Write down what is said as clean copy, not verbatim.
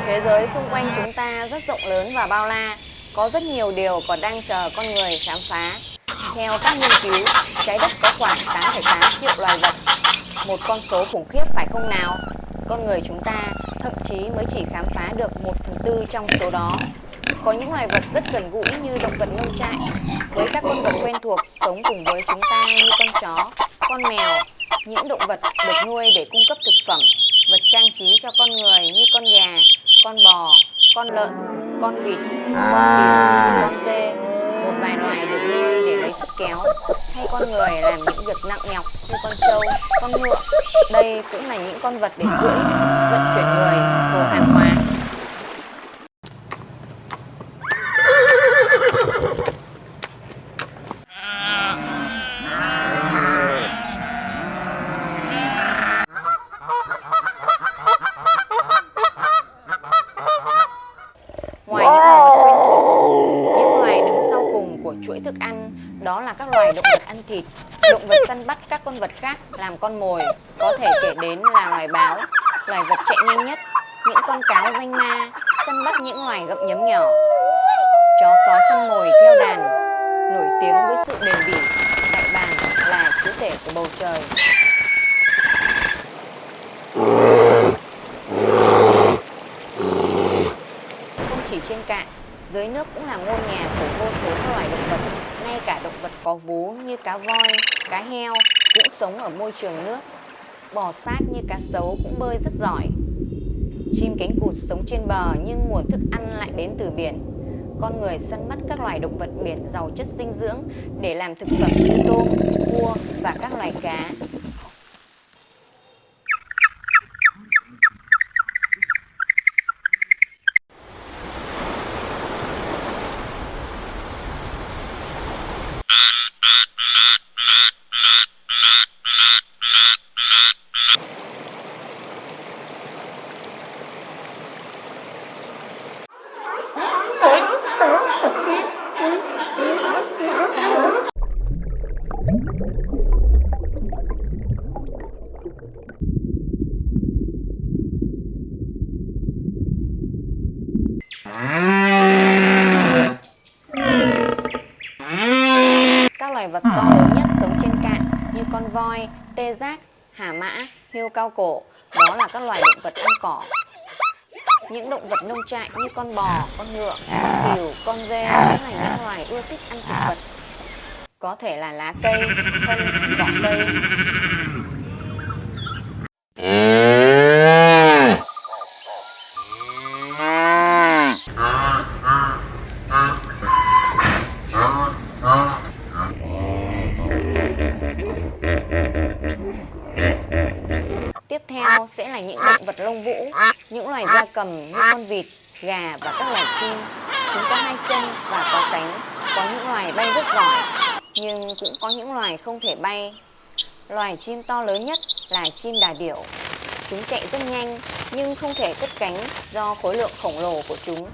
Thế giới xung quanh chúng ta rất rộng lớn và bao la, có rất nhiều điều còn đang chờ con người khám phá. Theo các nghiên cứu, trái đất có khoảng 8,8 triệu loài vật, một con số khủng khiếp phải không nào? Con người chúng ta thậm chí mới chỉ khám phá được 1/4 trong số đó. Có những loài vật rất gần gũi như động vật nông trại, với các con vật quen thuộc sống cùng với chúng ta như con chó, con mèo, những động vật được nuôi để cung cấp thực phẩm, vật trang trí cho con người như con gà, con bò, con lợn, con vịt, con vịt, con dê. Một vài loài được nuôi để lấy sức kéo, hay con người làm những việc nặng nhọc như con trâu, con ngựa. Đây cũng là những con vật để cưỡi, vận chuyển người, thổ hàng hóa. thịt. Động vật săn bắt các con vật khác làm con mồi có thể kể đến là loài báo, loài vật chạy nhanh nhất, những con cáo danh ma, săn bắt những loài gặm nhấm nhỏ. Chó sói săn mồi theo đàn, nổi tiếng với sự bền bỉ. Đại bàng là chúa tể của bầu trời. Không chỉ trên cạn, dưới nước cũng là ngôi nhà của vô số các loài động vật. Ngay cả động vật có vú như cá voi, cá heo cũng sống ở môi trường nước. Bò sát như cá sấu cũng bơi rất giỏi. Chim cánh cụt sống trên bờ nhưng nguồn thức ăn lại đến từ biển. Con người săn bắt các loài động vật biển giàu chất dinh dưỡng để làm thực phẩm như tôm, cua và các loài cá. Các loài vật to lớn nhất sống trên cạn như con voi, tê giác, hà mã, hươu cao cổ, đó là các loài động vật ăn cỏ. Những động vật nông trại như con bò, con ngựa, con cừu, con dê cũng là những loài ưa thích ăn thực vật. Có thể là lá cây, thân, vỏ cây. Tiếp theo sẽ là những động vật lông vũ, những loài gia cầm như con vịt, gà và các loài chim. Chúng có hai chân và có cánh, có những loài bay rất giỏi, nhưng cũng có những loài không thể bay. Loài chim to lớn nhất là chim đà điểu. Chúng chạy rất nhanh nhưng không thể cất cánh do khối lượng khổng lồ của chúng.